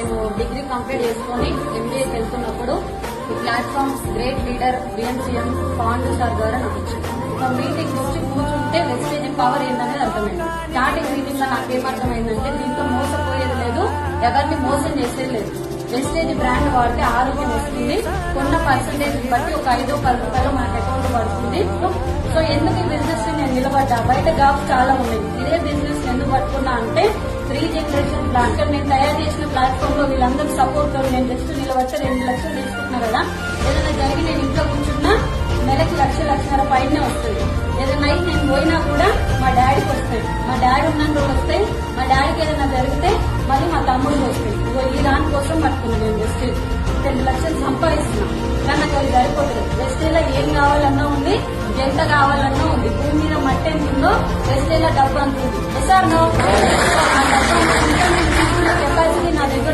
నేను degree complete చేసుకుని ఎంబీఏకి వెళ్తున్నప్పుడు ఈ platforms great leader బిఎంసీఎం Pandu sir ద్వారా నాకు వచ్చింది. మీటింగ్ వచ్చి కూర్చుంటే వెస్టేజ్ పవర్ ఏంటనేది అర్థమైంది. స్టార్టింగ్ మీటింగ్ లో నాకేమర్థమైందంటే దీంతో మోసపోయేది లేదు, ఎవరిని మోసం చేసేది లేదు. వెస్టేజ్ బ్రాండ్ వాడితే ఆరోగ్యం వస్తుంది, కొన్న పర్సంటేజ్ బట్టి ఒక 5-10 రూపాయలు మనకు అకౌంట్ పడుతుంది. సో ఎందుకు ఈ బిజినెస్ నేను నిలబడ్డా, బయట జాబ్స్ చాలా ఉన్నాయి, ఇదే బిజినెస్ ఎందుకు పట్టుకున్నా అంటే 3 జనరేషన్ ప్లాన్. నేను తయారు చేసిన ప్లాట్ఫామ్ లో వీళ్ళందరూ సపోర్ట్ తో నేను జస్ట్ నిలబడితే 2 లక్షలు తీసుకుంటున్నా కదా, ఏదైనా జరిగి నేను ఇంట్లో కూర్చున్నా నెలకి 1-1.5 పైనే వస్తుంది. ఏదైనా అయితే నేను పోయినా కూడా మా డాడీకి వస్తాయి, మా డాడీ ఉన్న రోజు వస్తాయి, మా డాడీకి ఏదైనా జరిగితే మళ్ళీ మా తమ్ముడికి వస్తాయి. ఈ దానికోసం పట్టుకున్నాను నేను వెస్టేజ్ 2 లక్షలు సంపాదిస్తున్నాను. కానీ నాకు అది సరిపోతుంది. వెస్టేజ్ లో ఏం కావాలన్నా ఉంది, ఎంత కావాలన్నా ఉంది. భూమి మీద మట్టి ఎంత ఉందో వెస్టేజ్ లో డబ్బు అంత ఉంది. Yes are no? కెపాసిటీ నా దగ్గర